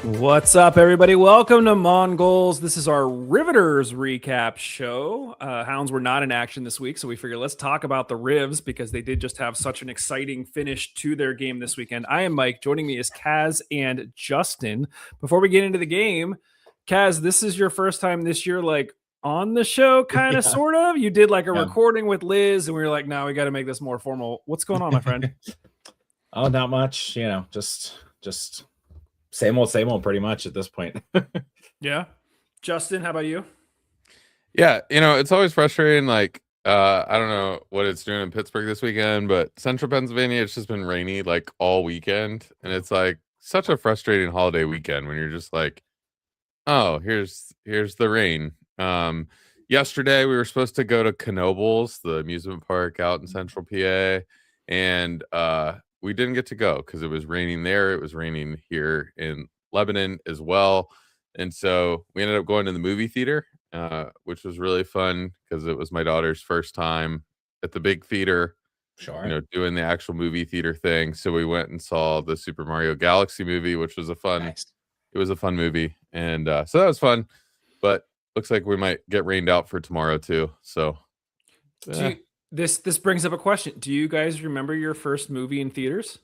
What's up, everybody? Welcome to Mongols. This is our Riveters recap show. Hounds were not in action this week, so we figured let's talk about the Rivs because they did just have such an exciting finish to their game this weekend. I am Mike. Joining me is Kaz and Justin. Before we get into the game, Kaz, this is your first time this year, like on the show, kind of, sort of. You did like a recording with Liz, and we were like, "No, we got to make this more formal." What's going on, my friend? Oh, not much. You know, just same old pretty much at this point. Yeah. Justin, how about you? Yeah, it's always frustrating. Like, I don't know what it's doing in Pittsburgh this weekend, but central Pennsylvania, it's just been rainy like all weekend. And it's like such a frustrating holiday weekend when you're just like, oh, here's the rain. Yesterday we were supposed to go to Knoebels, the amusement park out in central PA, and we didn't get to go because it was raining there. It was raining here in Lebanon as well. And so we ended up going to the movie theater, which was really fun because it was my daughter's first time at the big theater, doing the actual movie theater thing. So we went and saw the Super Mario Galaxy movie, which was it was a fun movie. And so that was fun, but looks like we might get rained out for tomorrow too. So This brings up a question. Do you guys remember your first movie in theaters?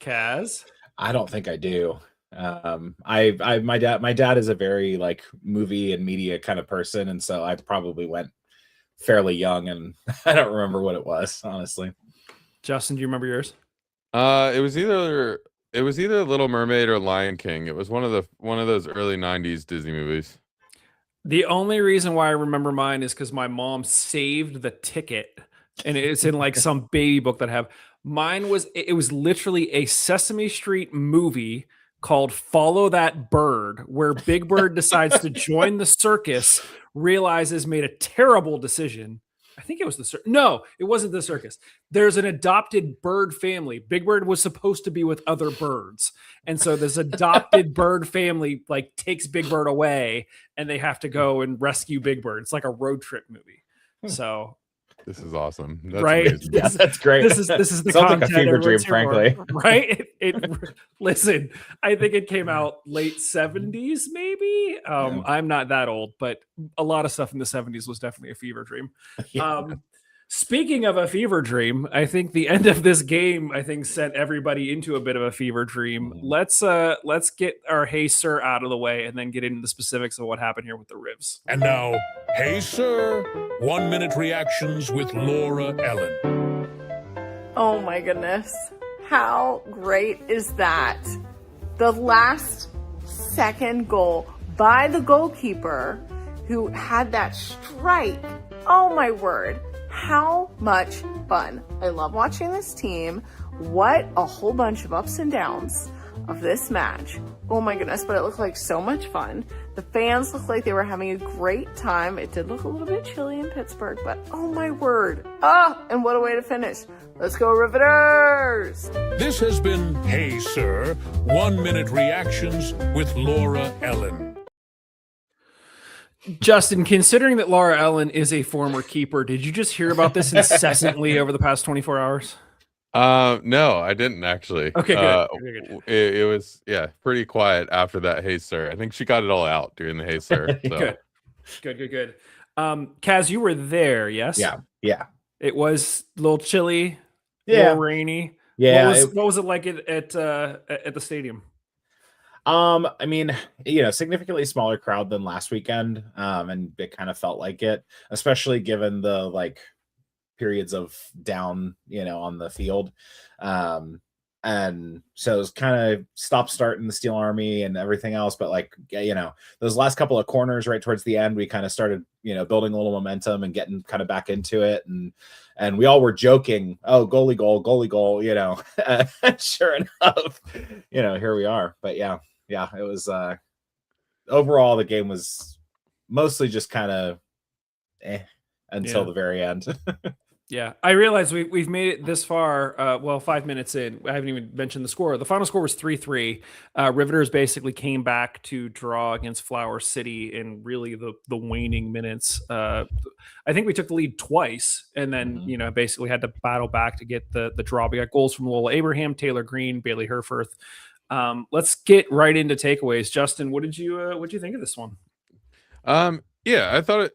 Kaz? I don't think I do. My dad is a very like movie and media kind of person, and so I probably went fairly young, and I don't remember what it was, honestly. Justin, do you remember yours? It was either Little Mermaid or Lion King. It was one of those early 90s Disney movies. The only reason why I remember mine is because my mom saved the ticket, and it's in like some baby book that I have. Mine was literally a Sesame Street movie called Follow That Bird, where Big Bird decides to join the circus, realizes made a terrible decision. I think it was the circus. No, it wasn't the circus. There's an adopted bird family. Big Bird was supposed to be with other birds. And so this adopted bird family like takes Big Bird away, and they have to go and rescue Big Bird. It's like a road trip movie. So this is awesome. That's right? amazing. Yeah, that's great. This is the sounds content like a fever dream, frankly. Right? Listen, I think it came out late 70s, maybe. I'm not that old, but a lot of stuff in the 70s was definitely a fever dream. Yeah. Speaking of a fever dream, I think the end of this game, sent everybody into a bit of a fever dream. Let's get our Hey Sir out of the way and then get into the specifics of what happened here with the Rivs. And now, Hey Sir, 1 minute reactions with Laura Ellen. Oh my goodness. How great is that? The last second goal by the goalkeeper who had that strike. Oh my word. How much fun. I love watching this team. What a whole bunch of ups and downs of this match. Oh my goodness, but it looked like so much fun. The fans looked like they were having a great time. It did look a little bit chilly in Pittsburgh, but oh my word. And what a way to finish. Let's go Riveters! This has been Hey Sir, 1 minute reactions with Laura Ellen. Justin, considering that Laura Ellen is a former keeper, did you just hear about this incessantly over the past 24 hours? No, I didn't actually. Okay, good. It was pretty quiet after that Hey Sir. I think she got it all out during the Hey Sir. So. Good. Kaz, you were there, yes? Yeah. It was a little chilly, a little rainy. Yeah. What was it like at the stadium? I mean, significantly smaller crowd than last weekend. And it kind of felt like it, especially given the like periods of down, on the field. And so it was kind of stop start in the Steel Army and everything else. But like, those last couple of corners right towards the end, we kind of started, building a little momentum and getting kind of back into it. And we all were joking, oh, goalie goal, and sure enough, here we are. But yeah, it was, overall, the game was mostly just kind of until the very end. Yeah, I realize we've made it this far. 5 minutes in, I haven't even mentioned the score. The final score was 3-3. Riveters basically came back to draw against Flower City in really the waning minutes. I think we took the lead twice, and then basically had to battle back to get the draw. We got goals from Lola Abraham, Taylor Green, Bailey Herforth. Let's get right into takeaways. Justin, what did you think of this one? Yeah, I thought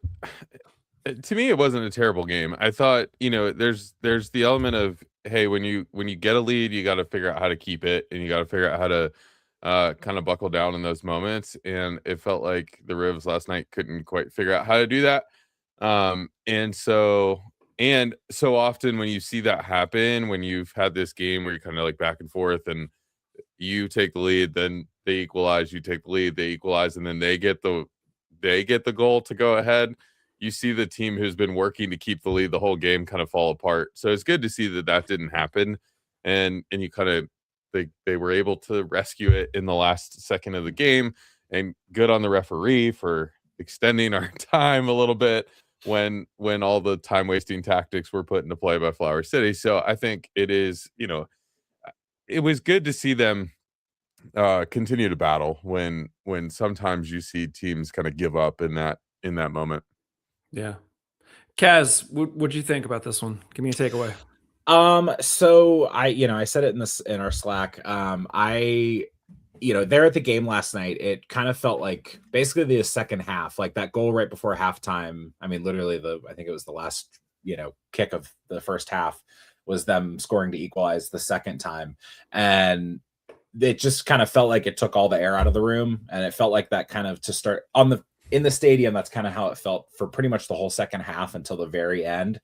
to me it wasn't a terrible game. I thought, there's the element of, hey, when you get a lead, you got to figure out how to keep it, and you got to figure out how to kind of buckle down in those moments. And it felt like the Rivs last night couldn't quite figure out how to do that. And so often when you see that happen, when you've had this game where you're kind of like back and forth, and you take the lead, then they equalize, you take the lead, they equalize, and then they get the goal to go ahead. You see the team who's been working to keep the lead the whole game kind of fall apart. So it's good to see that didn't happen, and you kind of they were able to rescue it in the last second of the game. And good on the referee for extending our time a little bit when all the time wasting tactics were put into play by Flower City. So I think it is, it was good to see them continue to battle when sometimes you see teams kind of give up in that moment. Yeah. Kaz, what'd you think about this one? Give me a takeaway. So I said it in our Slack. There at the game last night, it kind of felt like basically the second half, like that goal right before halftime. I mean, literally I think it was the last, kick of the first half was them scoring to equalize the second time. And it just kind of felt like it took all the air out of the room. And it felt like that kind of to start in the stadium. That's kind of how it felt for pretty much the whole second half until the very end.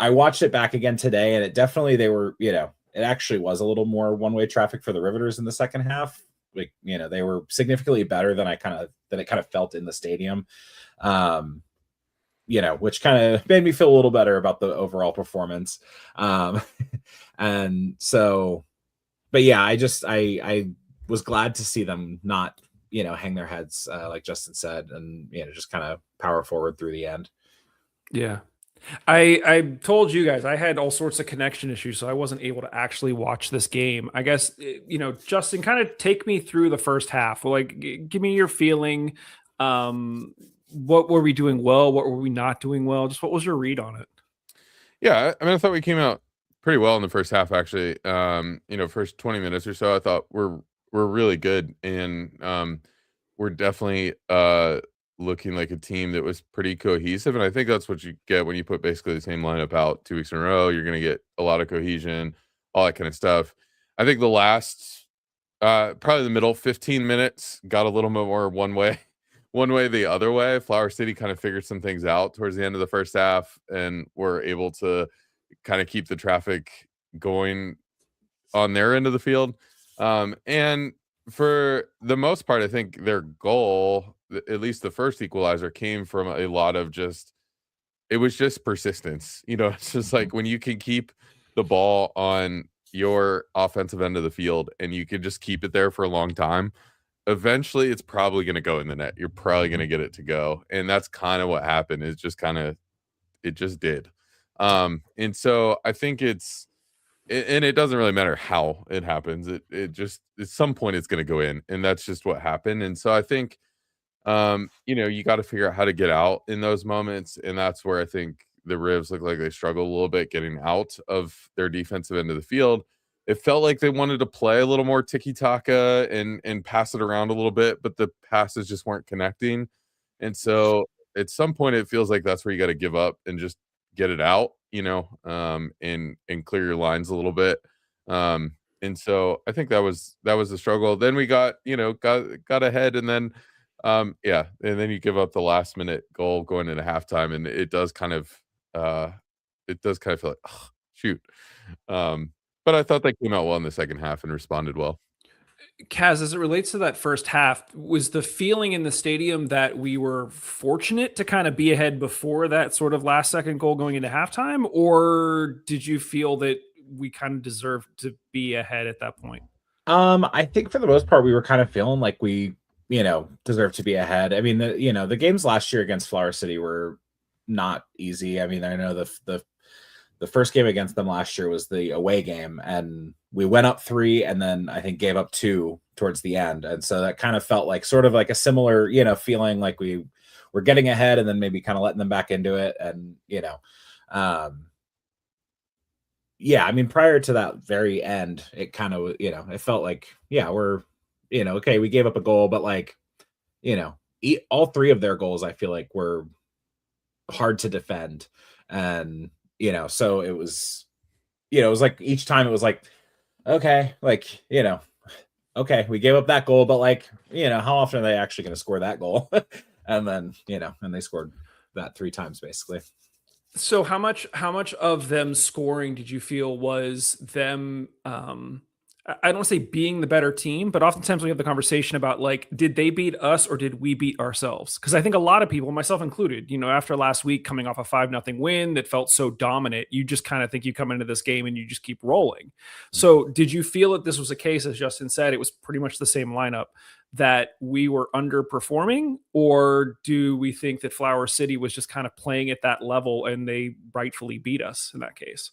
I watched it back again today, and it definitely, it actually was a little more one-way traffic for the Riveters in the second half. Like, they were significantly better than it kind of felt in the stadium. Which kind of made me feel a little better about the overall performance. And so, but yeah, I was glad to see them not, hang their heads, like Justin said, and, just kind of power forward through the end. Yeah. I told you guys I had all sorts of connection issues, so I wasn't able to actually watch this game. I guess, Justin, kind of take me through the first half. Like, give me your feeling. What were we doing well? What were we not doing well? Just what was your read on it? Yeah, I mean, I thought we came out pretty well in the first half, actually. First 20 minutes or so, I thought we're really good, and we're definitely looking like a team that was pretty cohesive. And I think that's what you get when you put basically the same lineup out 2 weeks in a row. You're going to get a lot of cohesion, all that kind of stuff. I think the last, probably the middle 15 minutes got a little bit more one way the other way. Flower City kind of figured some things out towards the end of the first half, and were able to kind of keep the traffic going on their end of the field. And for the most part, I think their goal, at least the first equalizer, came from a lot of it was just persistence. It's just like when you can keep the ball on your offensive end of the field and you can just keep it there for a long time, eventually it's probably going to go in the net. You're probably going to get it to go. And that's kind of what happened. It just did. And so I think and it doesn't really matter how it happens. It just, at some point it's going to go in, and that's just what happened. And so I think, you got to figure out how to get out in those moments. And that's where I think the Rivs look like they struggle a little bit getting out of their defensive end of the field. It felt like they wanted to play a little more tiki-taka and pass it around a little bit, but the passes just weren't connecting. And so at some point it feels like that's where you got to give up and just get it out, and clear your lines a little bit. And so I think that was the struggle. Then we got ahead, and then and then you give up the last minute goal going into halftime, and it does kind of feel like, oh, shoot. But I thought they came out well in the second half and responded well. Kaz, as it relates to that first half, was the feeling in the stadium that we were fortunate to kind of be ahead before that sort of last second goal going into halftime? Or did you feel that we kind of deserved to be ahead at that point? I think for the most part, we were kind of feeling like we, deserved to be ahead. I mean, the games last year against Flower City were not easy. I mean, I know the first game against them last year was the away game, and we went up 3 and then I think gave up 2 towards the end. And so that kind of felt like sort of like a similar, feeling like we were getting ahead and then maybe kind of letting them back into it. And, yeah, I mean, prior to that very end, it kind of, it felt like, yeah, we're, okay, we gave up a goal, but like, all three of their goals, I feel like were hard to defend. And, so it was like each time it was like, okay, like, okay, we gave up that goal, but like, how often are they actually going to score that goal? And then, and they scored that 3 times basically. So how much of them scoring did you feel was them I don't want to say being the better team, but oftentimes we have the conversation about like, did they beat us or did we beat ourselves? Because I think a lot of people, myself included, after last week coming off a 5-0 win that felt so dominant, you just kind of think you come into this game and you just keep rolling. So did you feel that this was a case, as Justin said, it was pretty much the same lineup, that we were underperforming, or do we think that Flower City was just kind of playing at that level and they rightfully beat us in that case?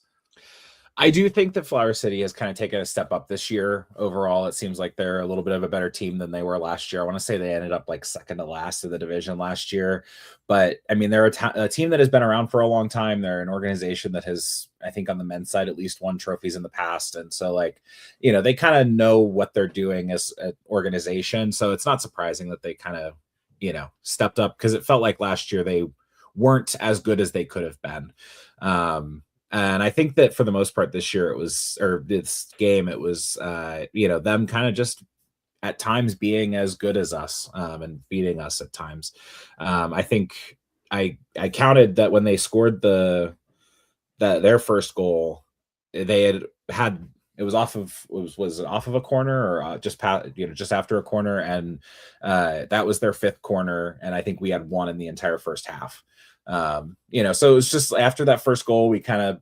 I do think that Flower City has kind of taken a step up this year. Overall, it seems like they're a little bit of a better team than they were last year. I want to say they ended up like second to last of the division last year. But I mean, they're a team that has been around for a long time. They're an organization that has, I think on the men's side, at least won trophies in the past. And so like, they kind of know what they're doing as an organization. So it's not surprising that they kind of, stepped up, because it felt like last year they weren't as good as they could have been. And I think that for the most part this year this game, it was, them kind of just at times being as good as us and beating us at times. I think I counted that when they scored their first goal, they had it was off of a corner or just after a corner, and that was their 5th corner, and I think we had 1 in the entire first half. So it was just after that first goal, we kind of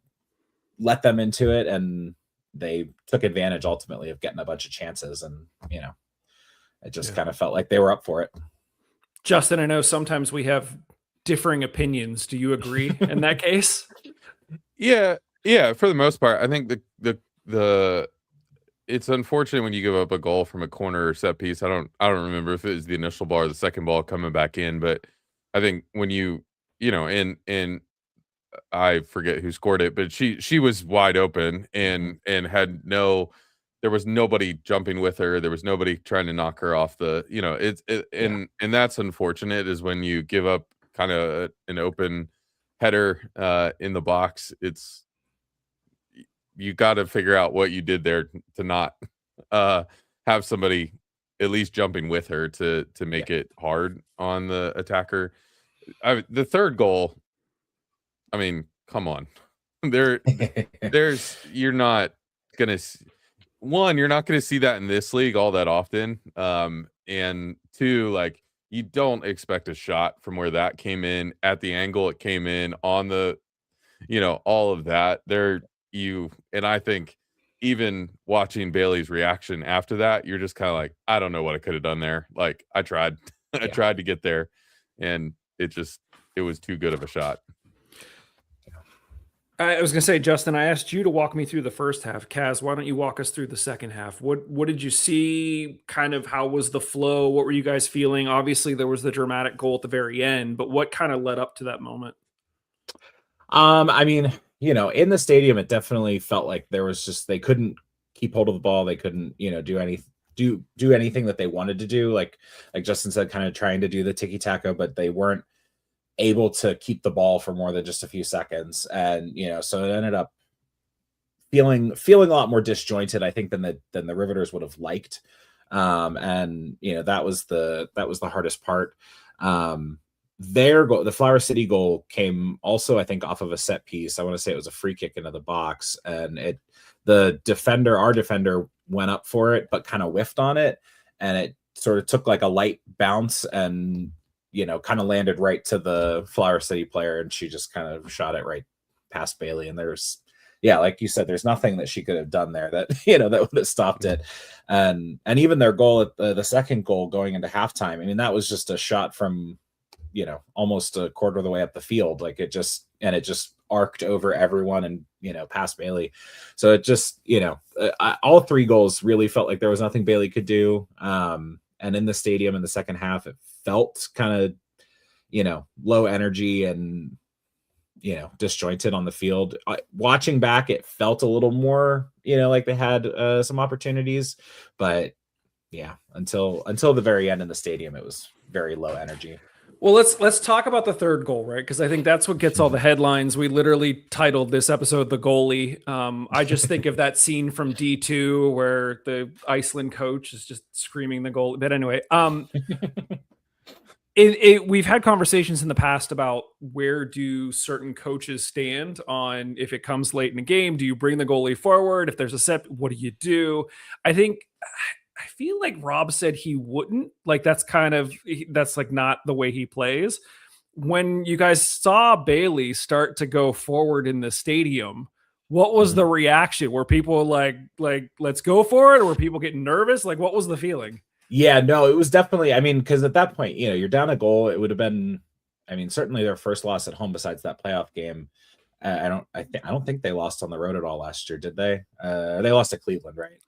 let them into it, and they took advantage ultimately of getting a bunch of chances, and it just kind of felt like they were up for it. Justin, I know sometimes we have differing opinions. Do you agree in that case? Yeah, for the most part. I think the it's unfortunate when you give up a goal from a corner or set piece. I don't remember if it was the initial ball or the second ball coming back in, but I think when and I forget who scored it, but she was wide open and had there was nobody jumping with her. There was nobody trying to knock her off and that's unfortunate, is when you give up kind of an open header in the box. You got to figure out what you did there to not have somebody at least jumping with her to make it hard on the attacker. The third goal, I mean, come on. You're not gonna see that in this league all that often. And 2, like, you don't expect a shot from where that came in at the angle it came in on the, all of that and I think even watching Bailey's reaction after that, you're just kind of like, I don't know what I could have done there. Like, I tried, I tried to get there, and it was too good of a shot. I was going to say, Justin, I asked you to walk me through the first half. Kaz, why don't you walk us through the second half? What did you see? Kind of how was the flow? What were you guys feeling? Obviously, there was the dramatic goal at the very end, but what kind of led up to that moment? I mean, in the stadium, it definitely felt like there was just, they couldn't keep hold of the ball. They couldn't, do anything that they wanted to do. Like Justin said, kind of trying to do the tiki-taka, but they weren't able to keep the ball for more than just a few seconds. And, so it ended up feeling a lot more disjointed, I think, than the Riveters would have liked. And, that was the hardest part. Their goal, the Flower City goal, came also, I think, off of a set piece. I want to say it was a free kick into the box, and our defender went up for it, but kind of whiffed on it, and it sort of took like a light bounce and kind of landed right to the Flower City player, and she just kind of shot it right past Bailey. And like you said, there's nothing that she could have done there that that would have stopped it. And even their goal at the second goal going into halftime, I mean, that was just a shot from almost a quarter of the way up the field. Like it just arced over everyone and past Bailey. So it just all 3 goals really felt like there was nothing Bailey could do. And in the stadium in the second half, it felt kind of low energy, and disjointed on the field. Watching back, it felt a little more, like they had some opportunities, but yeah, until the very end in the stadium, it was very low energy. Well, let's talk about the third goal, right? Because I think that's what gets all the headlines. We literally titled this episode "The Goalie." I just think of that scene from D2 where the Iceland coach is just screaming the goal. But anyway, we've had conversations in the past about where do certain coaches stand on if it comes late in the game. Do you bring the goalie forward? If there's a set, what do you do? I feel like Rob said he wouldn't. Like that's like not the way he plays. When you guys saw Bailey start to go forward in the stadium, what was the reaction? Were people like let's go for it, or were people getting nervous? Like what was the feeling? Yeah, no, it was definitely, because at that point, you're down a goal. It would have been, certainly their first loss at home besides that playoff game. I don't think they lost on the road at all last year, did they? They lost to Cleveland, right?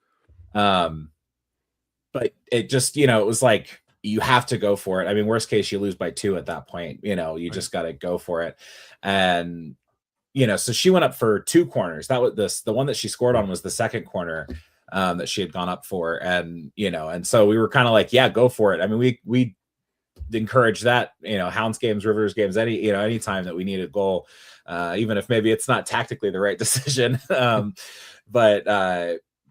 But it just, it was like, you have to go for it. Worst case, you lose by 2 at that point. You just got to go for it. And, so she went up for 2 corners. That was the one that she scored on was the second corner that she had gone up for. And, and so we were kind of like, yeah, go for it. We encourage that, Hounds games, Rivers games, any time that we need a goal, even if maybe it's not tactically the right decision. But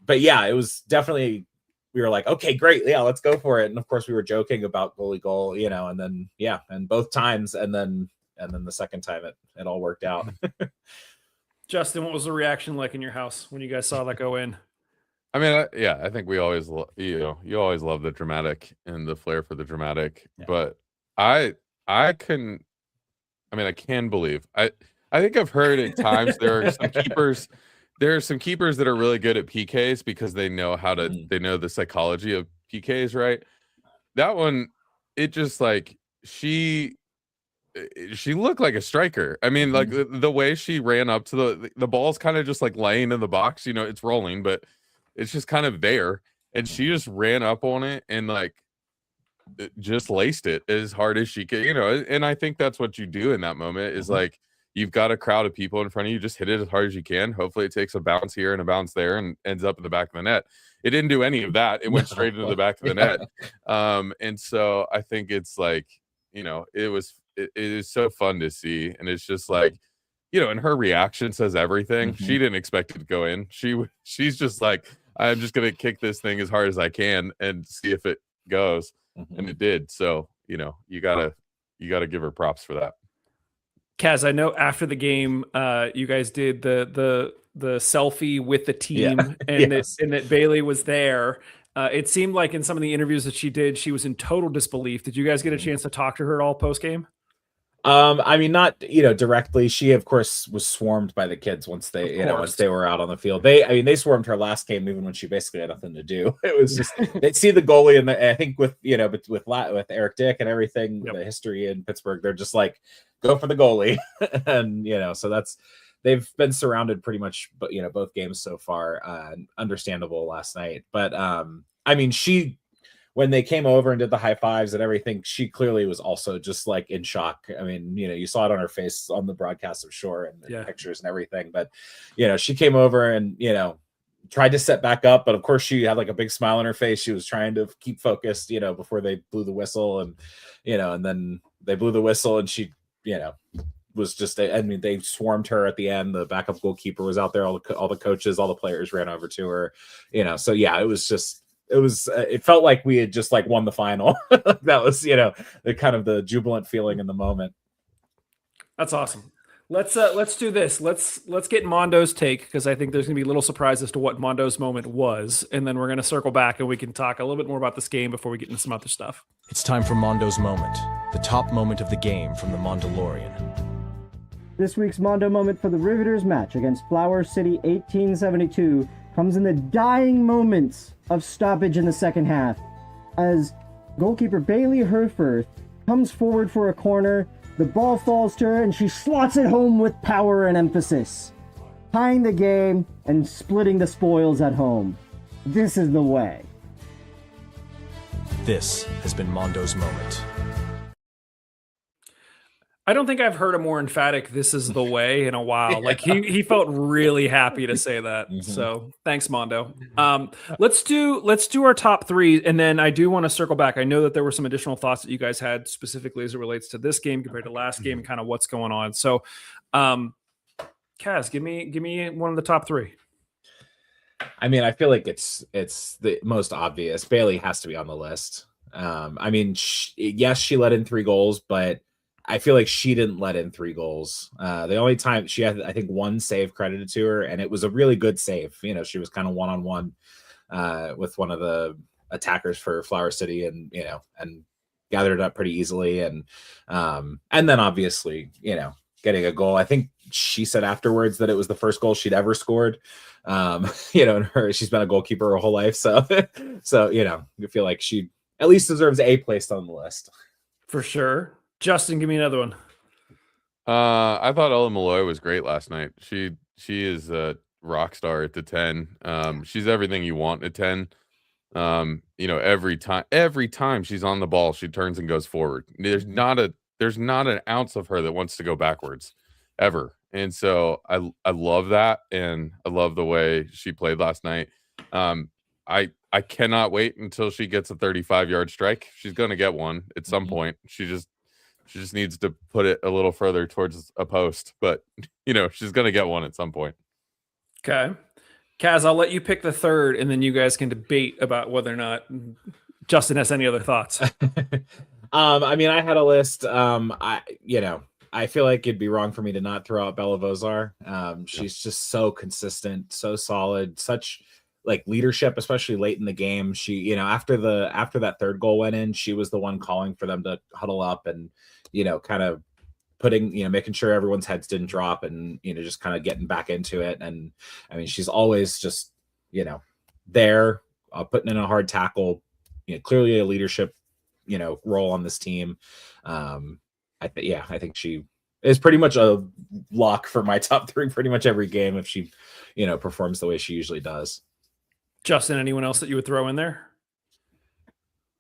yeah, it was definitely, we were like, okay, great. Yeah, let's go for it. And of course we were joking about goalie goal, and then, yeah. And both times. And then the second time it all worked out. Justin, what was the reaction like in your house when you guys saw that go in? I think we always, you always love the dramatic and the flair for the dramatic, yeah. But I can believe, I think I've heard at times there are some keepers. There are some keepers that are really good at PKs because they know how to, they know the psychology of PKs, right? That one, it just like, she looked like a striker. Like the way she ran up to the ball's kind of just like laying in the box, it's rolling, but it's just kind of there. And she just ran up on it and like, just laced it as hard as she could, and I think that's what you do in that moment is like, you've got a crowd of people in front of you, just hit it as hard as you can. Hopefully it takes a bounce here and a bounce there and ends up in the back of the net. It didn't do any of that. It went straight into the back of the net. And so I think it's like, it is so fun to see. And it's just like, and her reaction says everything. She didn't expect it to go in. She's just like, I'm just going to kick this thing as hard as I can and see if it goes. And it did. So, you gotta give her props for that. Kaz, I know after the game, you guys did the selfie with the team, and that Bailey was there. It seemed like in some of the interviews that she did, she was in total disbelief. Did you guys get a chance to talk to her at all post game? Not directly. She of course was swarmed by the kids once they once they were out on the field. They swarmed her last game even when she basically had nothing to do. It was just they'd see the goalie, and I think with with Eric Dick and everything, the history in Pittsburgh, they're just like, go for the goalie. And so they've been surrounded pretty much, but both games so far. Understandable last night, but she, when they came over and did the high fives and everything, she clearly was also just like in shock. You saw it on her face on the broadcast, I'm sure, and the pictures and everything. But, she came over and, tried to set back up. But of course, she had like a big smile on her face. She was trying to keep focused, before they blew the whistle. And, and then they blew the whistle and she, was just, they swarmed her at the end. The backup goalkeeper was out there. All the coaches, all the players ran over to her, So yeah, it was just, it felt like we had just like won the final. That was, the kind of the jubilant feeling in the moment. That's awesome. Let's do this. Let's get Mondo's take, because I think there's gonna be a little surprise as to what Mondo's moment was, and then we're gonna circle back and we can talk a little bit more about this game before we get into some other stuff. It's time for Mondo's moment, the top moment of the game from the Mandalorian. This week's Mondo moment for the Riveters match against Flower City 1872 comes in the dying moments of stoppage in the second half, as goalkeeper Bailey Herforth comes forward for a corner, the ball falls to her, and she slots it home with power and emphasis, tying the game and splitting the spoils at home. This is the way. This has been Mondo's moment. I don't think I've heard a more emphatic "this is the way" in a while. Like he felt really happy to say that. So thanks, Mondo. Let's do our top three, and then I do want to circle back. I know that there were some additional thoughts that you guys had specifically as it relates to this game compared to last game, and kind of what's going on. So, Kaz, give me one of the top three. I mean, I feel like it's the most obvious. Bailey has to be on the list. I mean, yes, she let in 3 goals, but I feel like she didn't let in 3 goals. The only time she had, I think, 1 save credited to her, and it was a really good save. You know, she was kind of one-on-one with one of the attackers for Flower City, and and gathered it up pretty easily. And then obviously, getting a goal. I think she said afterwards that it was the first goal she'd ever scored. And she's been a goalkeeper her whole life, so you feel like she at least deserves a place on the list for sure. Justin, give me another one. I thought Ella Malloy was great last night. She is a rock star at the 10. She's everything you want at 10. Every time she's on the ball, she turns and goes forward. There's not an ounce of her that wants to go backwards ever. And so I love that, and I love the way she played last night. I cannot wait until she gets a 35-yard strike. She's going to get one at some point. She just needs to put it a little further towards a post, but she's going to get one at some point. Okay. Kaz, I'll let you pick the third, and then you guys can debate about whether or not Justin has any other thoughts. I mean, I had a list. I feel like it'd be wrong for me to not throw out Bella Vozar. She's just so consistent, so solid, such like leadership, especially late in the game. She, after that third goal went in, she was the one calling for them to huddle up and, kind of putting, making sure everyone's heads didn't drop, and, just kind of getting back into it. And I mean, she's always just, there, putting in a hard tackle, clearly a leadership, role on this team. I think she is pretty much a lock for my top 3 pretty much every game if she, performs the way she usually does. Justin, anyone else that you would throw in there?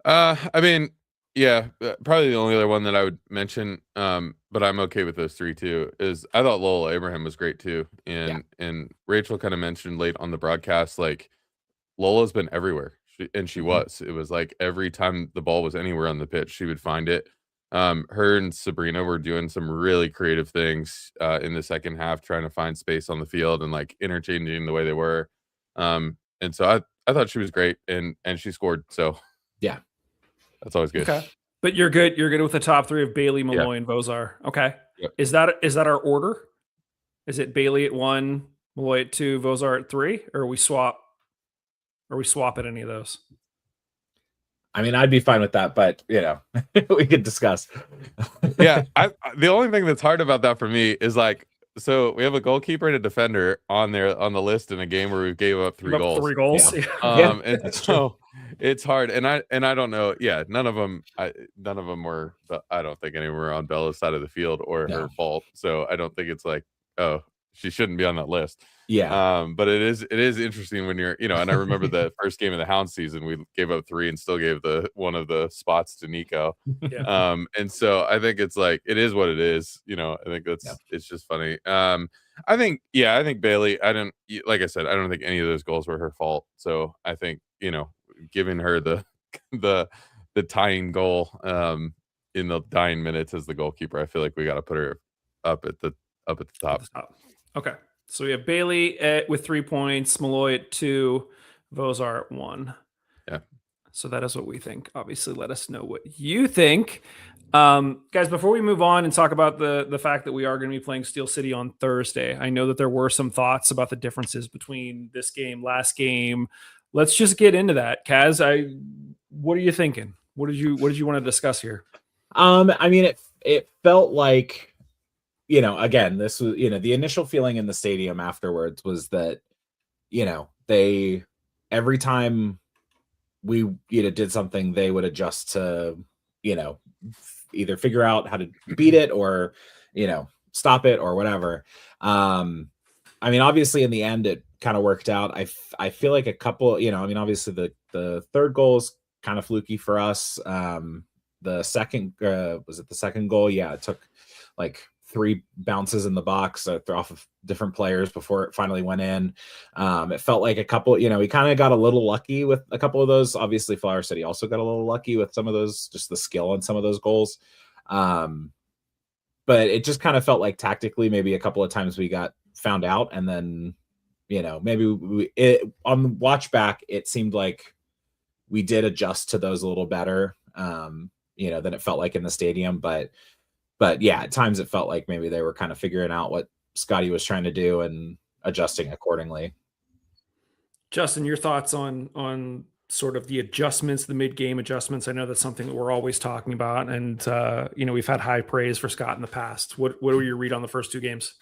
I mean, yeah, probably the only other one that I would mention, but I'm okay with those 3 too, is I thought Lola Abraham was great too. And Rachel kind of mentioned late on the broadcast, like Lola's been everywhere. She was. It was like every time the ball was anywhere on the pitch, she would find it. Her and Sabrina were doing some really creative things in the second half, trying to find space on the field and like interchanging the way they were. And so I thought she was great, and she scored. So yeah, that's always good. Okay, but you're good. You're good with the top 3 of Bailey, Malloy, and Vozar. Okay, Yep. Is that our order? Is it Bailey at 1, Malloy at 2, Vozar at 3, or are we swap? Or we swap at any of those? I mean, I'd be fine with that, but we could discuss. Yeah, the only thing that's hard about that for me is like, so we have a goalkeeper and a defender on the list in a game where we gave up 3 goals. 3 goals. Yeah. And so it's hard, and I don't know. Yeah, none of them were. I don't think any were on Bella's side of the field or her fault. So I don't think it's like, oh, she shouldn't be on that list. Yeah. But it is interesting when you're, and I remember the first game of the Hound season, we gave up 3 and still gave one of the spots to Nico. Yeah. And so I think it's like, it is what it is. I think it's just funny. I think Bailey, like I said, I don't think any of those goals were her fault. So I think, giving her the tying goal in the dying minutes as the goalkeeper, I feel like we got to put her up at the top. Okay. So we have Bailey with 3 points, Malloy at 2, Vozar at 1. Yeah. So that is what we think. Obviously, let us know what you think. Guys, before we move on and talk about the fact that we are going to be playing Steel City on Thursday, I know that there were some thoughts about the differences between this game, last game. Let's just get into that. Kaz, what are you thinking? What did you want to discuss here? I mean, it felt like, again, this was, the initial feeling in the stadium afterwards was that, they, every time we, did something, they would adjust to, either figure out how to beat it or, stop it or whatever. I mean, obviously in the end, it kind of worked out. I feel like a couple, obviously the third goal is kind of fluky for us. The second, was it the second goal? Yeah, it took like 3 bounces in the box off of different players before it finally went in. It felt like a couple, we kind of got a little lucky with a couple of those. Obviously, Flower City also got a little lucky with some of those, just the skill on some of those goals. But it just kind of felt like tactically, maybe a couple of times we got found out, and then, maybe on the watch back, it seemed like we did adjust to those a little better, than it felt like in the stadium. But yeah, at times it felt like maybe they were kind of figuring out what Scotty was trying to do and adjusting accordingly. Justin, your thoughts on sort of the adjustments, the mid-game adjustments? I know that's something that we're always talking about, and we've had high praise for Scott in the past. What were your read on the first 2 games?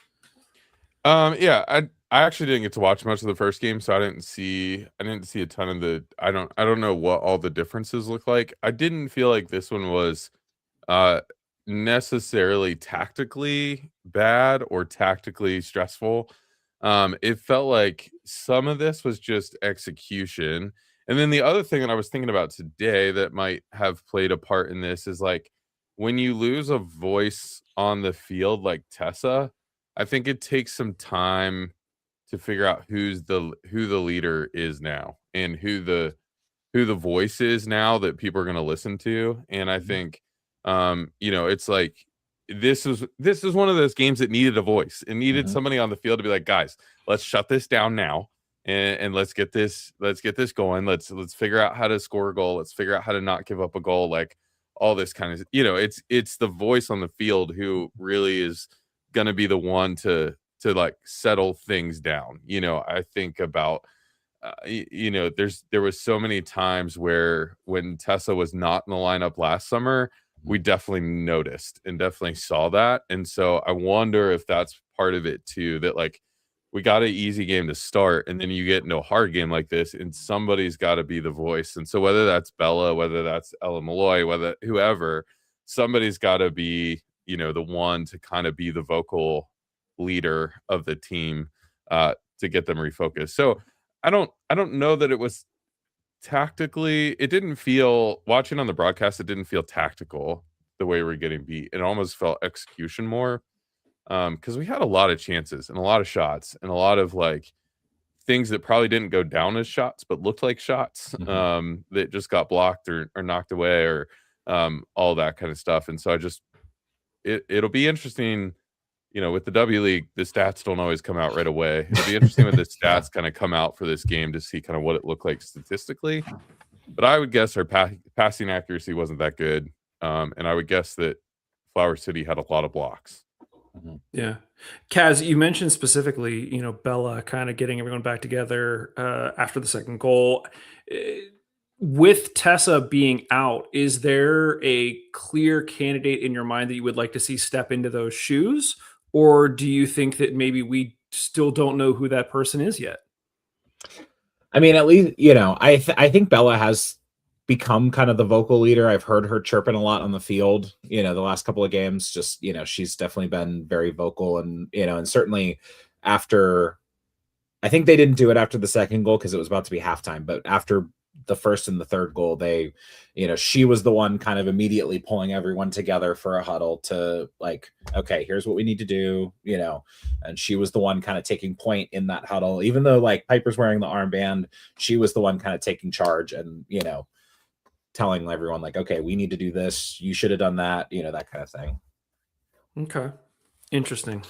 Yeah, I actually didn't get to watch much of the first game, so I didn't see a ton of the. I don't know what all the differences look like. I didn't feel like this one was necessarily tactically bad or tactically stressful. It felt like some of this was just execution. And then the other thing that I was thinking about today that might have played a part in this is like when you lose a voice on the field like Tessa, I think it takes some time to figure out who the leader is now and who the voice is now that people are going to listen to. And I think it's like this is one of those games that needed a voice. It needed somebody on the field to be like, guys, let's shut this down now. And let's get this going. Let's figure out how to score a goal. Let's figure out how to not give up a goal. Like all this kind of, it's the voice on the field who really is going to be the one to like settle things down. I think about, there was so many times where when Tessa was not in the lineup last summer, we definitely noticed and definitely saw that. And so I wonder if that's part of it too, that like, we got an easy game to start, and then you get into a hard game like this, and somebody's got to be the voice. And so whether that's Bella, whether that's Ella Malloy, whether whoever, somebody's got to be, the one to kind of be the vocal leader of the team to get them refocused. So I don't know that it was tactically. It didn't feel, watching on the broadcast, it didn't feel tactical the way we're getting beat. It almost felt execution more. Because we had a lot of chances and a lot of shots and a lot of like things that probably didn't go down as shots but looked like shots that just got blocked or knocked away or all that kind of stuff. And so it'll be interesting, with the W League, the stats don't always come out right away. It'll be interesting when the stats kind of come out for this game to see kind of what it looked like statistically. But I would guess our passing accuracy wasn't that good, and I would guess that Flower City had a lot of blocks. Yeah. Kaz, you mentioned specifically, Bella kind of getting everyone back together after the second goal. With Tessa being out, is there a clear candidate in your mind that you would like to see step into those shoes? Or do you think that maybe we still don't know who that person is yet? I mean, at least, I think Bella has become kind of the vocal leader. I've heard her chirping a lot on the field, the last couple of games. Just, she's definitely been very vocal, and, and certainly after, I think they didn't do it after the second goal because it was about to be halftime, but after the first and the third goal, they, she was the one kind of immediately pulling everyone together for a huddle to like, okay, here's what we need to do, and she was the one kind of taking point in that huddle, even though like Piper's wearing the armband, she was the one kind of taking charge and, telling everyone like, okay, we need to do this. You should have done that, that kind of thing. Okay. Interesting.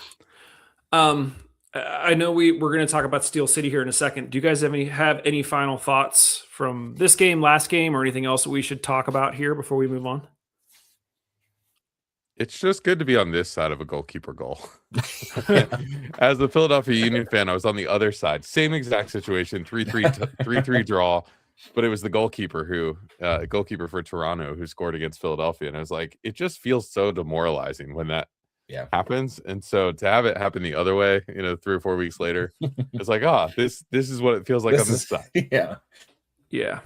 I know we're going to talk about Steel City here in a second. Do you guys have any final thoughts from this game, last game, or anything else that we should talk about here before we move on? It's just good to be on this side of a goalkeeper goal. As a Philadelphia Union fan, I was on the other side. Same exact situation, 3-3 draw. But it was the goalkeeper for Toronto who scored against Philadelphia. And I was like, it just feels so demoralizing when that happens. And so to have it happen the other way, 3 or 4 weeks later, it's like, this is what it feels like on this side. Yeah. Yeah.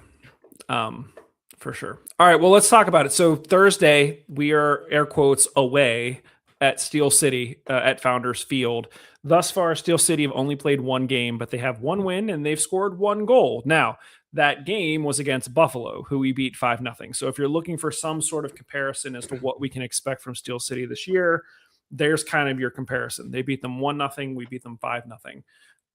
For sure. All right. Well, let's talk about it. So Thursday, we are air quotes away at Steel City at Founders Field. Thus far, Steel City have only played 1 game, but they have 1 win and they've scored 1 goal. Now, that game was against Buffalo, who we beat 5-0. So if you're looking for some sort of comparison as to what we can expect from Steel City this year, there's kind of your comparison. They beat them 1-0. We beat them 5-0.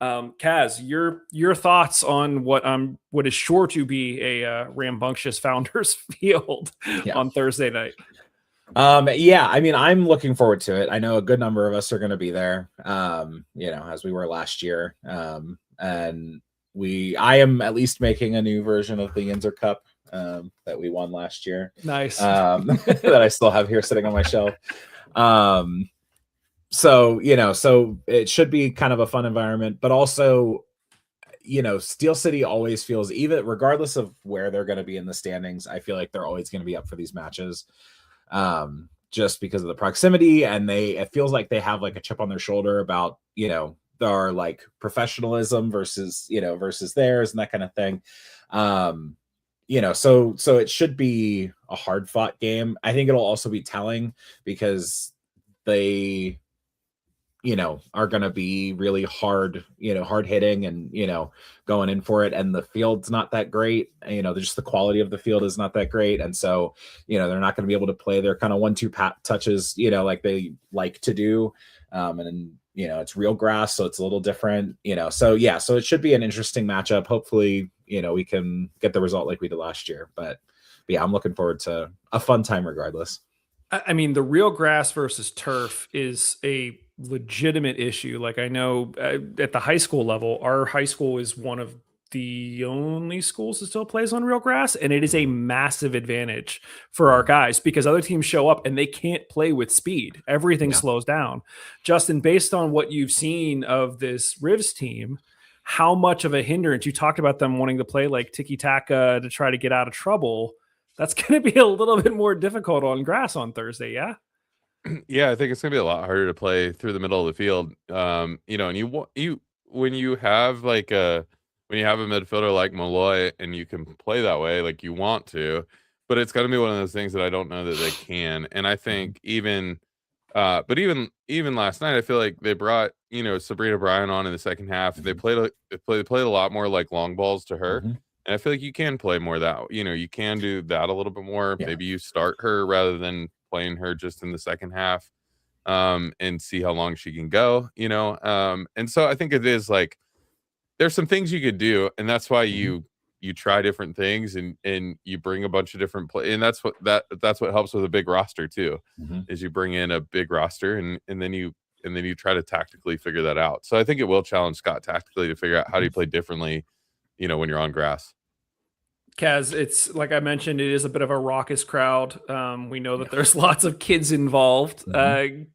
Kaz, your thoughts on what is sure to be a rambunctious Founders field on Thursday night? Yeah, I mean, I'm looking forward to it. I know a good number of us are going to be there, as we were last year. And I am at least making a new version of the Yinzer Cup that we won last year. Nice. That I still have here sitting on my shelf. So it should be kind of a fun environment, but also, Steel City always feels, even regardless of where they're going to be in the standings, I feel like they're always going to be up for these matches. Just because of the proximity, and it feels like they have like a chip on their shoulder about, their like professionalism versus theirs and that kind of thing. So it should be a hard fought game. I think it'll also be telling because they, are going to be really hard hitting and, going in for it. And the field's not that great. Just the quality of the field is not that great. And so, they're not going to be able to play their kind of 1-2 touches, like they like to do. And it's real grass, so it's a little different, so it should be an interesting matchup. Hopefully, we can get the result like we did last year, but yeah, I'm looking forward to a fun time regardless. I mean, the real grass versus turf is a legitimate issue. Like, I know at the high school level, our high school is one of the only schools that still plays on real grass, and it is a massive advantage for our guys because other teams show up and they can't play with speed. Everything slows down. Justin, based on what you've seen of this Rivs team, how much of a hindrance, you talked about them wanting to play like tiki-taka to try to get out of trouble. That's going to be a little bit more difficult on grass on Thursday, yeah? Yeah, I think it's going to be a lot harder to play through the middle of the field. And when you have a midfielder like Malloy and you can play that way, like you want to, but it's going to be one of those things that I don't know that they can. And I think even last night, I feel like they brought, Sabrina Bryan on in the second half. They played a lot more like long balls to her. And I feel like you can play more that, you can do that a little bit more. Yeah. Maybe you start her rather than playing her just in the second half and see how long she can go, and so I think it is like there's some things you could do, and that's why you try different things and you bring a bunch of different play, and that's what helps with a big roster too, is you bring in a big roster and then you try to tactically figure that out. So I think it will challenge Scott tactically to figure out how do you play differently, when you're on grass. Kaz, it's like I mentioned, it is a bit of a raucous crowd. We know that there's lots of kids involved.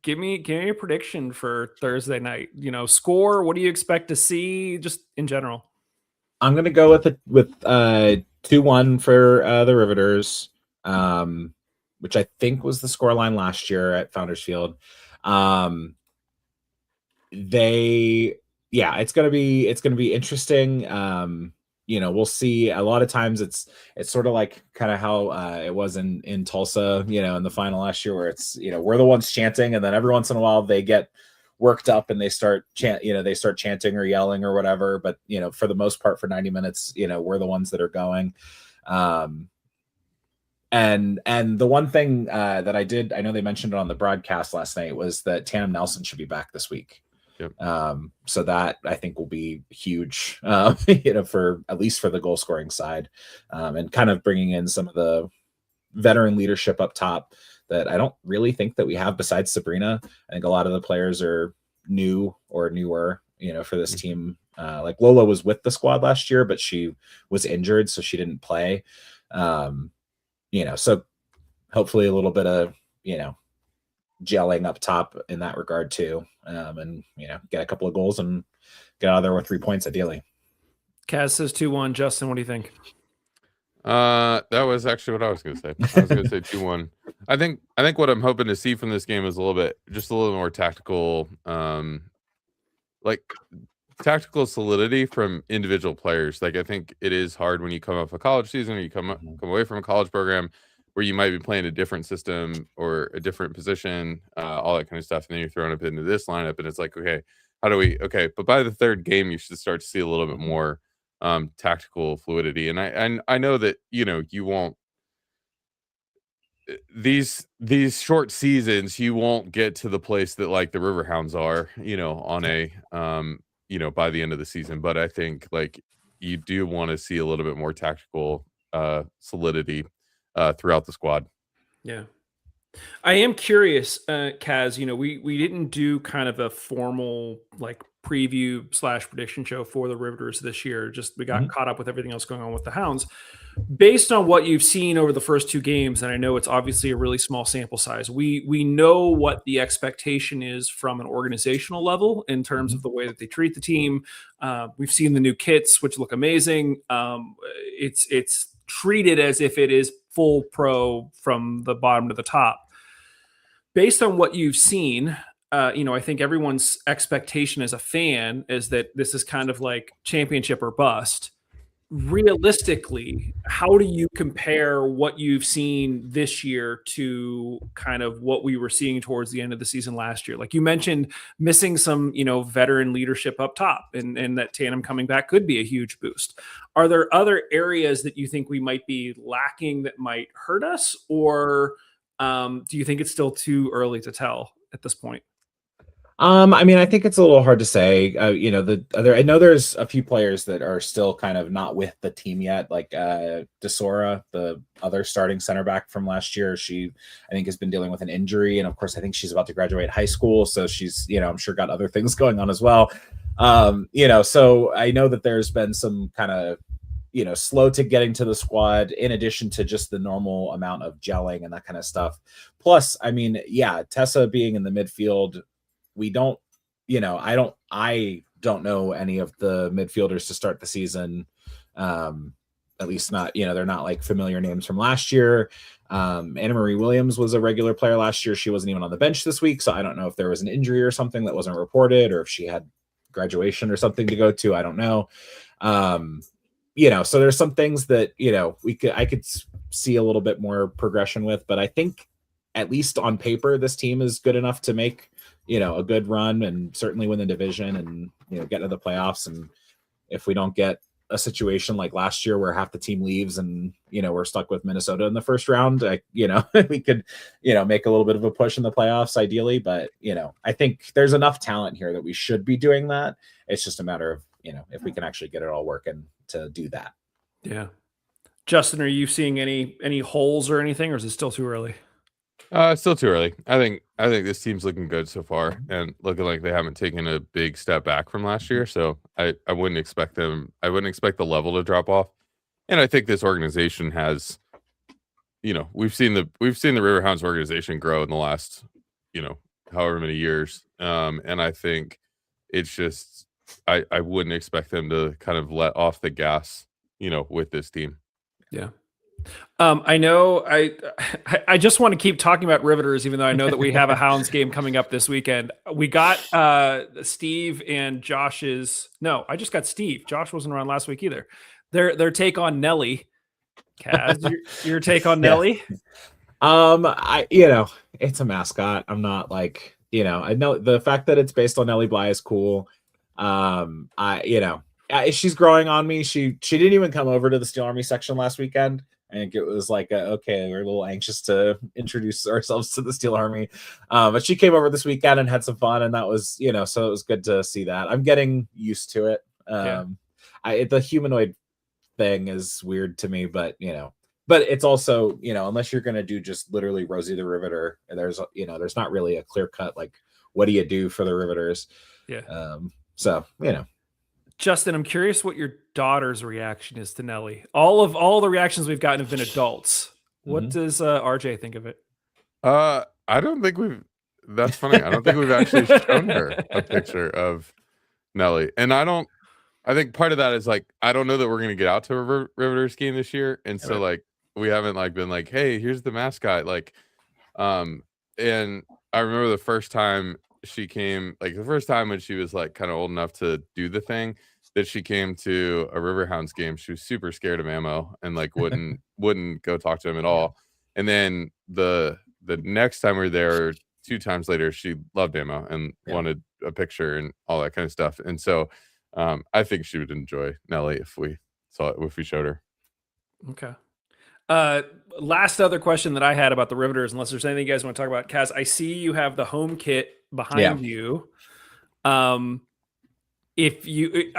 Give me a prediction for Thursday night. Score. What do you expect to see, just in general? I'm gonna go with 2-1 for the Riveters, which I think was the scoreline last year at Founders Field. It's gonna be interesting. We'll see. A lot of times it's sort of like kind of how it was in Tulsa, in the final last year, where it's, we're the ones chanting, and then every once in a while they get worked up and they start chanting or yelling or whatever. But, for the most part, for 90 minutes, we're the ones that are going. And the one thing that I know they mentioned it on the broadcast last night was that Tandem Nelson should be back this week. Yep. So that I think will be huge, for at least for the goal scoring side, and kind of bringing in some of the veteran leadership up top that I don't really think that we have besides Sabrina. I think a lot of the players are new or newer, for this team. Like Lola was with the squad last year, but she was injured, so she didn't play. So hopefully a little bit of, gelling up top in that regard too, and get a couple of goals and get out of there with 3 points ideally. Kaz says 2-1. Justin, what do you think? That was actually what I was going to say. I was going to say 2-1. I think what I'm hoping to see from this game is a little more tactical, tactical solidity from individual players. Like, I think it is hard when you come off a college season or you come away from a college program where you might be playing a different system or a different position, all that kind of stuff. And then you're thrown up into this lineup and it's like, okay, but by the third game, you should start to see a little bit more tactical fluidity. And I know that, you won't, these short seasons, you won't get to the place that like the Riverhounds are, on a by the end of the season. But I think like you do want to see a little bit more tactical solidity throughout the squad. Yeah. I am curious, Kaz, we didn't do kind of a formal like preview / prediction show for the Riveters this year. Just we got caught up with everything else going on with the Hounds. Based on what you've seen over the first 2 games, and I know it's obviously a really small sample size, we know what the expectation is from an organizational level in terms of the way that they treat the team. We've seen the new kits, which look amazing. It's treated as if it is full pro from the bottom to the top. Based on what you've seen, I think everyone's expectation as a fan is that this is kind of like championship or bust. Realistically, how do you compare what you've seen this year to kind of what we were seeing towards the end of the season last year? Like you mentioned, missing some, veteran leadership up top, and that tandem coming back could be a huge boost. Are there other areas that you think we might be lacking that might hurt us, or do you think it's still too early to tell at this point? I mean, I think it's a little hard to say. I know there's a few players that are still kind of not with the team yet, like DeSora, the other starting center back from last year. She, I think, has been dealing with an injury, and of course, I think she's about to graduate high school, so she's, I'm sure got other things going on as well. So I know that there's been some kind of slow to getting to the squad, in addition to just the normal amount of gelling and that kind of stuff. Plus, I mean, Tessa being in the midfield, I don't know any of the midfielders to start the season. At least not, they're not like familiar names from last year. Anna Marie Williams was a regular player last year. She wasn't even on the bench this week, so I don't know if there was an injury or something that wasn't reported, or if she had graduation or something to go to. I don't know. So there's some things that, I could see a little bit more progression with, but I think at least on paper, this team is good enough to make, a good run and certainly win the division and, get to the playoffs. And if we don't get a situation like last year where half the team leaves and, we're stuck with Minnesota in the first round, we could, make a little bit of a push in the playoffs ideally. But, I think there's enough talent here that we should be doing that. It's just a matter of, if we can actually get it all working to do that. Yeah. Justin, are you seeing any holes or anything, or is it still too early? Still too early. I think this team's looking good so far, and looking like they haven't taken a big step back from last year. So I wouldn't expect them. I wouldn't expect the level to drop off. And I think this organization has, we've seen the Riverhounds organization grow in the last, however many years. And I think it's just I wouldn't expect them to kind of let off the gas, with this team. Yeah. I know I just want to keep talking about Riveters, even though I know that we have a Hounds game coming up this weekend. We got Steve and Josh's. No, I just got Steve. Josh wasn't around last week either. Their take on Nelly. Kaz, your take on Nelly? It's a mascot. I'm not like, I know the fact that it's based on Nellie Bly is cool. She's growing on me. She didn't even come over to the Steel Army section last weekend. I think it was like, okay, we're a little anxious to introduce ourselves to the Steel Army. But she came over this weekend and had some fun, and that was, so it was good to see that. I'm getting used to it. The humanoid thing is weird to me, but it's also, unless you're going to do just literally Rosie the Riveter, there's not really a clear cut, like, what do you do for the Riveters? Yeah. Justin, I'm curious what your daughter's reaction is to Nelly. All the reactions we've gotten have been adults. What does RJ think of it? I don't think that's funny. I don't think we've actually shown her a picture of Nelly. And I think part of that is like, I don't know that we're going to get out to a Riveters game this year. And so like, we haven't like been like, hey, here's the mascot. Like, and I remember the first time she came, like the first time when she was like kind of old enough to do the thing, that she came to a Riverhounds game, she was super scared of Ammo and like wouldn't go talk to him at all. And then the next time we were there, 2 times later, she loved Ammo and wanted a picture and all that kind of stuff. And so I think she would enjoy Nelly if we showed her. Okay. Last other question that I had about the Riveters, unless there's anything you guys want to talk about, Kaz, I see you have the home kit behind you. If you,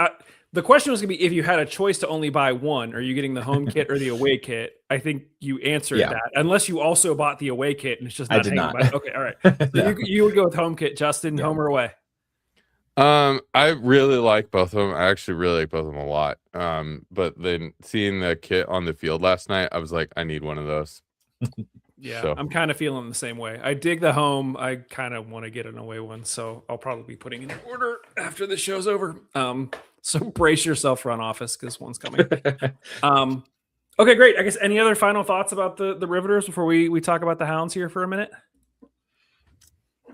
the question was going to be if you had a choice to only buy one, are you getting the home kit or the away kit? I think you answered that, unless you also bought the away kit and it's just not hanging by. Okay, all right. So No. you would go with home kit, Justin, home or away? I really like both of them. I actually really like both of them a lot. But then seeing the kit on the field last night, I was like, I need one of those. Yeah, So. I'm kind of feeling the same way. I dig the home. I kind of want to get an away one, so I'll probably be putting in an order after the show's over. So brace yourself, front office, because one's coming. Okay, great. I guess any other final thoughts about the Riveters before we talk about the Hounds here for a minute?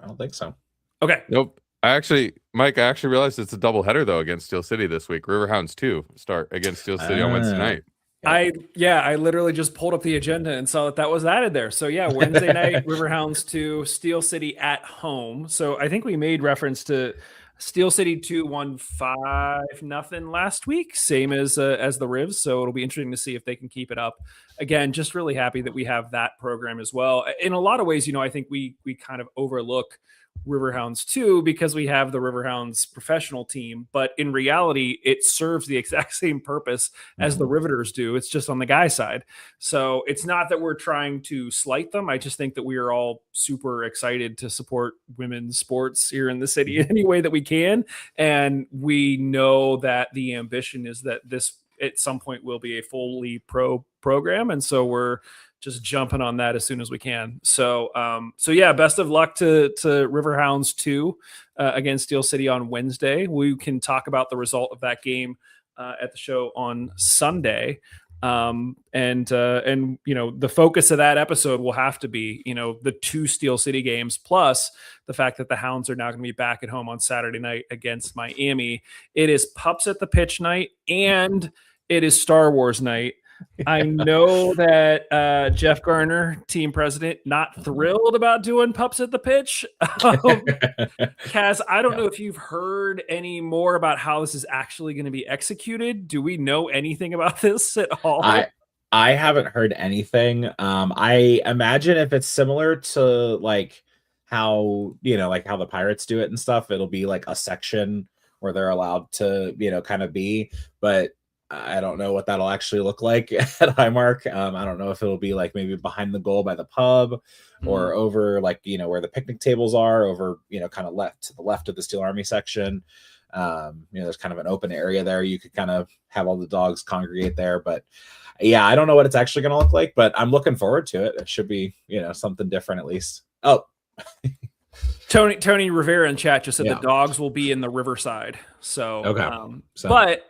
I don't think so. Okay. Nope. Mike, I actually realized it's a doubleheader though against Steel City this week. Riverhounds 2 start against Steel City on Wednesday night. I literally just pulled up the agenda and saw that was added there. So yeah, Wednesday night, Riverhounds 2, Steel City at home. So I think we made reference to Steel City 2 won 5-0 last week, same as the Rivs. So it'll be interesting to see if they can keep it up. Again, just really happy that we have that program as well. In a lot of ways, I think we kind of overlook Riverhounds too because we have the Riverhounds professional team, but in reality it serves the exact same purpose as the Riveters do. It's just on the guy side. So it's not that we're trying to slight them. I just think that we are all super excited to support women's sports here in the city in any way that we can, and we know that the ambition is that this at some point will be a fully pro program, and so we're just jumping on that as soon as we can. So yeah, best of luck to Riverhounds 2 against Steel City on Wednesday. We can talk about the result of that game at the show on Sunday. And the focus of that episode will have to be, the 2 Steel City games, plus the fact that the Hounds are now going to be back at home on Saturday night against Miami. It is Pups at the Pitch night and it is Star Wars night. I know that Jeff Garner, team president, not thrilled about doing Pups at the Pitch. Kaz, I don't know if you've heard any more about how this is actually going to be executed. Do we know anything about this at all? I haven't heard anything. I imagine if it's similar to like how the Pirates do it and stuff, it'll be like a section where they're allowed to, kind of be, but I don't know what that'll actually look like at Highmark. I don't know if it'll be like maybe behind the goal by the pub or over like, where the picnic tables are over, kind of left to the left of the Steel Army section. There's kind of an open area there. You could kind of have all the dogs congregate there, but yeah, I don't know what it's actually going to look like, but I'm looking forward to it. It should be, something different at least. Oh, Tony Rivera in chat just said the dogs will be in the Riverside. So, okay. But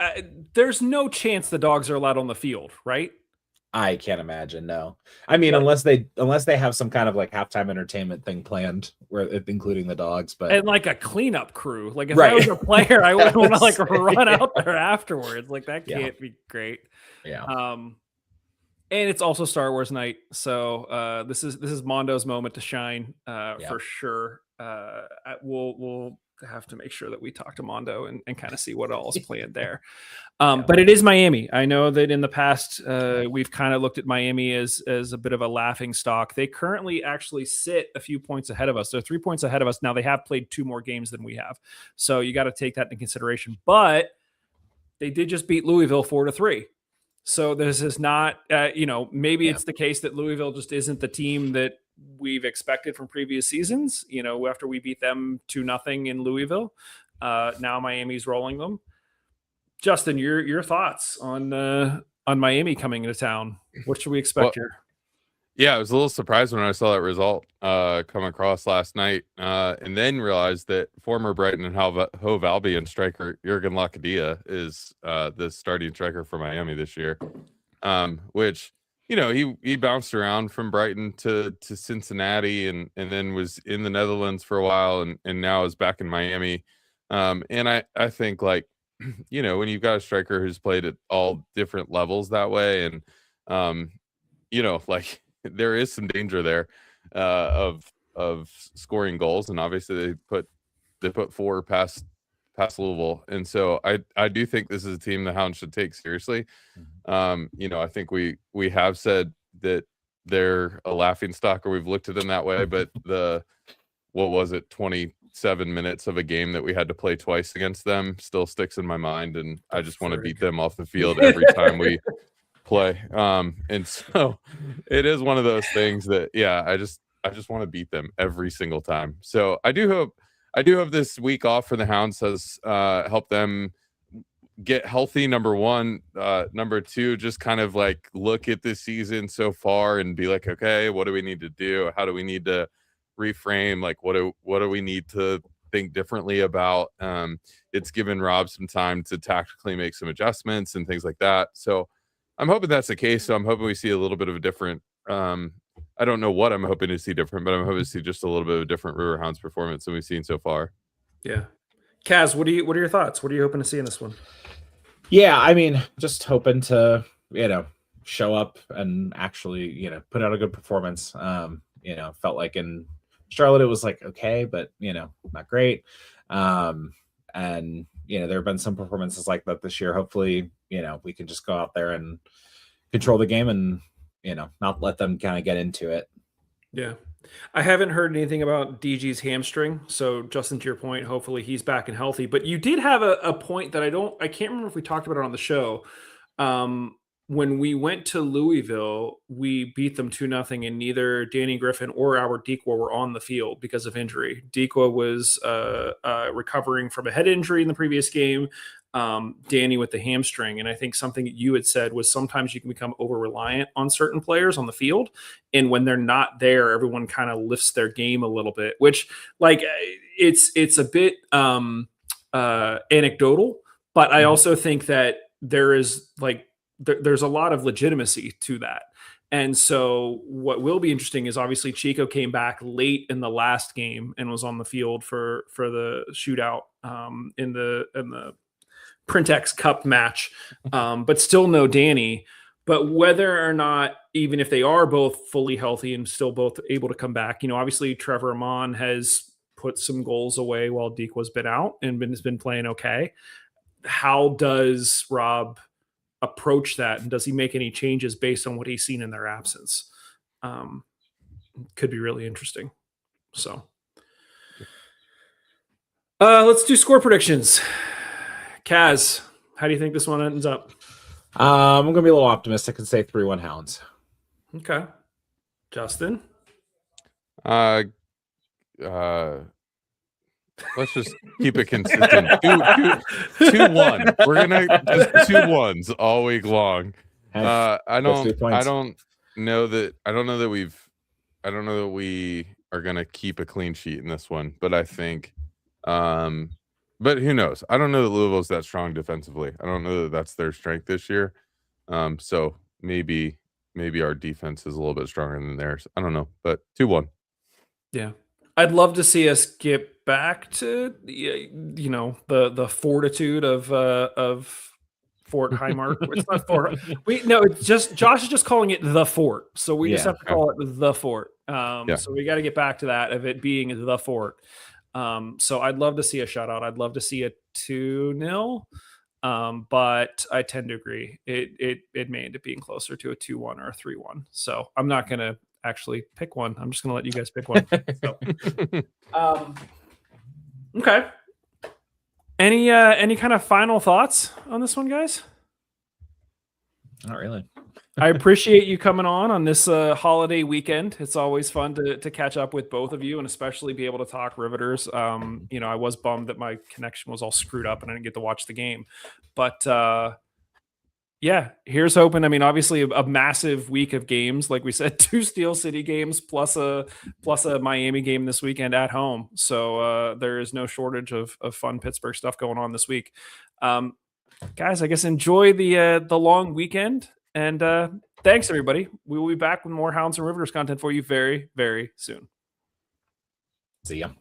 there's no chance the dogs are allowed on the field, right? I can't imagine. No, I mean, unless they have some kind of like halftime entertainment thing planned where including the dogs, but and like a cleanup crew. Like if I was a player, I wouldn't want to like run out there afterwards. Like that can't be great. Yeah. And it's also Star Wars night, so this is Mondo's moment to shine for sure. We'll have to make sure that we talk to Mondo and kind of see what all is planned there. But it is Miami. I know that in the past we've kind of looked at Miami as a bit of a laughing stock. They currently actually sit a few points ahead of us. They're 3 points ahead of us. Now they have played 2 more games than we have, so you got to take that into consideration. But they did just beat Louisville 4-3. So this is not, maybe it's the case that Louisville just isn't the team that we've expected from previous seasons. After we beat them 2-0 in Louisville, now Miami's rolling them. Justin, your thoughts on Miami coming into town? What should we expect here? Yeah, I was a little surprised when I saw that result come across last night, and then realized that former Brighton and Hove Albion striker Jurgen Locadia is the starting striker for Miami this year, which he bounced around from Brighton to Cincinnati and then was in the Netherlands for a while and now is back in Miami, and I think like when you've got a striker who's played at all different levels that way and like. There is some danger there of scoring goals, and obviously they put 4 past Louisville, and so I do think this is a team the Hounds should take seriously. I think we have said they're a laughing stock, or we've looked at them that way. But what was it, 27 minutes of a game that we had to play twice against them still sticks in my mind, and I just want to beat them off the field every time we play. And so it is one of those things that, yeah, I just want to beat them every single time. So I do hope this week off for the Hounds has helped them get healthy, number one. Number two, just kind of like look at this season so far and be like, okay, what do we need to do? How do we need to reframe? Like, what do we need to think differently about? It's given Rob some time to tactically make some adjustments and things like that. So I'm hoping that's the case. So I'm hoping we see a little bit of a different, I don't know what I'm hoping to see different, but I'm hoping to see just a little bit of a different Riverhounds performance than we've seen so far. Yeah. Kaz, what are your thoughts? What are you hoping to see in this one? Yeah, I mean, just hoping to, show up and actually, put out a good performance. Felt like in Charlotte it was like okay, but not great. And there have been some performances like that this year. Hopefully, we can just go out there and control the game and not let them kind of get into it. Yeah. I haven't heard anything about DG's hamstring. So Justin, to your point, hopefully he's back and healthy. But you did have a point that I can't remember if we talked about it on the show. When we went to Louisville, we beat them 2-0, and neither Danny Griffin or Albert Dequa were on the field because of injury. Dequa was recovering from a head injury in the previous game. Danny with the hamstring. And I think something you had said was sometimes you can become over-reliant on certain players on the field. And when they're not there, everyone kind of lifts their game a little bit, which it's a bit anecdotal, but I also think that there's a lot of legitimacy to that. And so what will be interesting is obviously Chico came back late in the last game and was on the field for the shootout in the Printex Cup match, but still no Danny. But whether or not, even if they are both fully healthy and still both able to come back, obviously Trevor Amon has put some goals away while Dequa's been out and has been playing okay. How does Rob approach that, and does he make any changes based on what he's seen in their absence? Could be really interesting. So let's do score predictions. Kaz, how do you think this one ends up? I'm gonna be a little optimistic and say 3-1 Hounds. Okay. Justin? Let's just keep it consistent. 2-1. We're gonna just 2 1s all week long. I don't know that we are gonna keep a clean sheet in this one, but I think but who knows? I don't know that Louisville's that strong defensively. I don't know that that's their strength this year. So maybe our defense is a little bit stronger than theirs. I don't know, but 2-1. Yeah. I'd love to see us get back to the fortitude of Fort Highmark. It's not Fort. It's just Josh is just calling it the Fort. So we just have to call it the Fort. So we got to get back to that of it being the Fort. So I'd love to see a shutout. I'd love to see a 2-0. But I tend to agree. It may end up being closer to a 2-1 or a 3-1. So I'm not going to actually pick one. I'm just going to let you guys pick one. So, okay. Any kind of final thoughts on this one, guys? Not really. I appreciate you coming on this holiday weekend. It's always fun to catch up with both of you, and especially be able to talk Riveters. I was bummed that my connection was all screwed up and I didn't get to watch the game. But here's hoping. I mean, obviously a massive week of games. Like we said, 2 Steel City games plus a Miami game this weekend at home. So there is no shortage of fun Pittsburgh stuff going on this week. Guys, I guess enjoy the long weekend. And thanks, everybody. We will be back with more Hounds and Riveters content for you very, very soon. See ya.